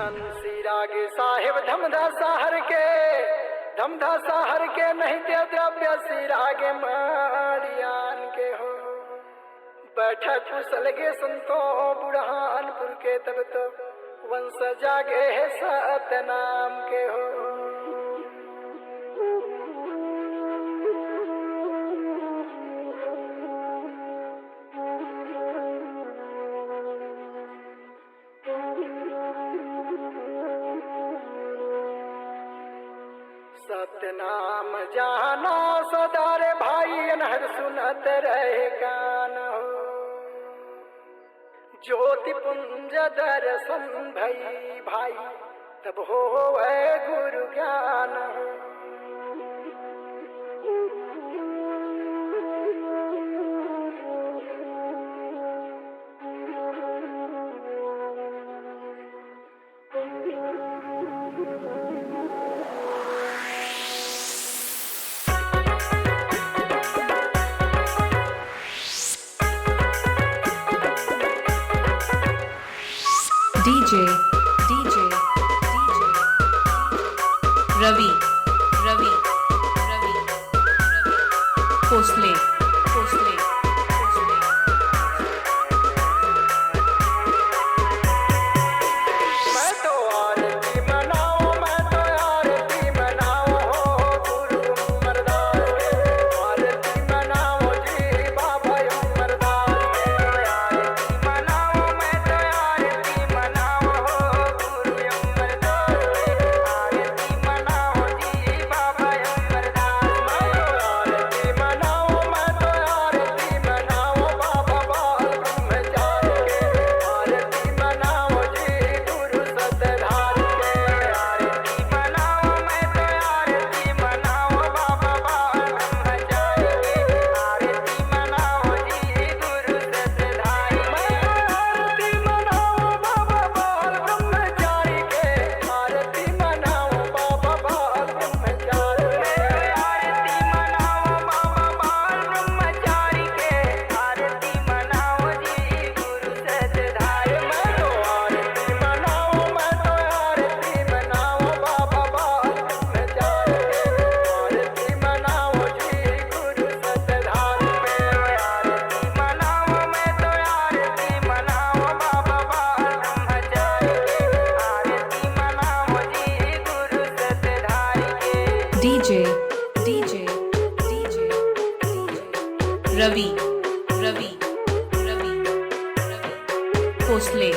धनसी रागे साहेब धमधा सहर के नहीं दे द्रव्य सिरागे मारियान के हो। बैठक कुशल गे संतो बुढ़ानपुर के तब तो वंश जागे है सतनाम के हो। सतनाम जाना सदारे भाई अनहद सुनत रहे गान हो। ज्योति पुंज दर्शन भई भाई तब हो गुरु ज्ञान हो। DJ Ravi Khosle मैं तो आरती मनाओ हो गुरु अमरदास के। आरती मनाओ जी बाबा अमरदास के। आरती मनाओ मैं तो आरती मनाओ हो गुरु अमरदास के। आरती मनाओ जी बाबा अमरदास के। आरती मनाओ मैं तो आरती मनाओ बाबा बाल ब्रह्मचारी के। आरती मनाओ जी गुरु सतधार के। आरती मनाओ मैं तो आरती मनाओ बाबा बाल ब्रह्मचारी के। आरती मनाओ जी गुरु सतधार के। आरती मनाओ बाबा बाल ब्रह्मचारी के। आरती मनाओ बाबा बाल ब्रह्मचारी के। आरती मनाओ बाबा बाल ब्रह्मचारी के। आरती मनाओ जी गुरु सतधार। मैं तो आरती मनाओ मैं तो आरती मनाओ बाबा बाल ब्रह्मचारी के। आरती मनाओ जी गुरु सतधार में। आरती मनाओ मैं तो आरती मनाओ बाबा बाल ब्रह्मचारी के। आरती मनाओ जी गुरु सतधार के। DJ Ravi Khosle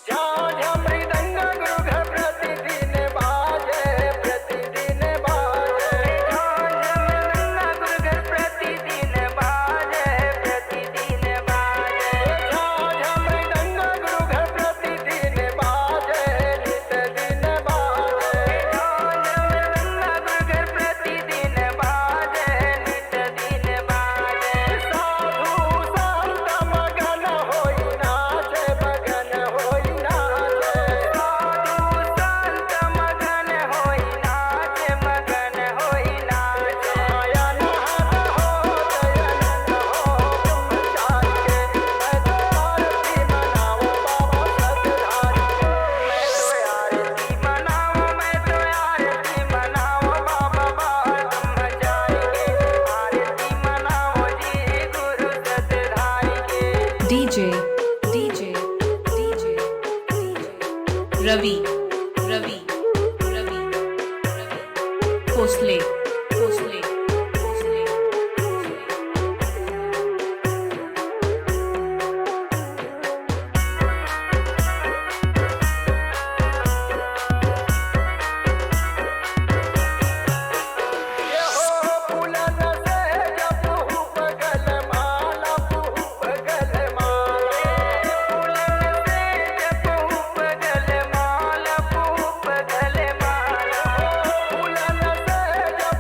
झांझ मृदंग गुरु घर प्रतिदिन बाजे प्रतिदिन बाजे। झांझ मृदंग गुरु घर प्रतिदिन बाजे प्रतिदिन बाजे। झांझ मृदंग गुरु घर प्रतिदिन बाजे नित दिन बाजे। झांझ मृदंग गुरु घर प्रतिदिन बाजे नित दिन बाजे। साधु संत मगन होई नाचे मगन होई नाचे। साधु संत मगन होई नाचे मगन होई नाचे। आयन हर हो दयानंद हो ब्रह्मचारी के। मैं तो आरती मनाओ बाबा सतधारी के। मैं तो आरती मनाओ मैं तो आरती मनाओ बाबा बाल ब्रह्मचारी के। आरती मनाओ जी गुरु सतधारी के। DJ Ravi Khosle ये हो फूलन से जब बगल माला बगल माला। फूलन से जब बगल माला बगल माला। फूलन से जब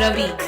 Ravi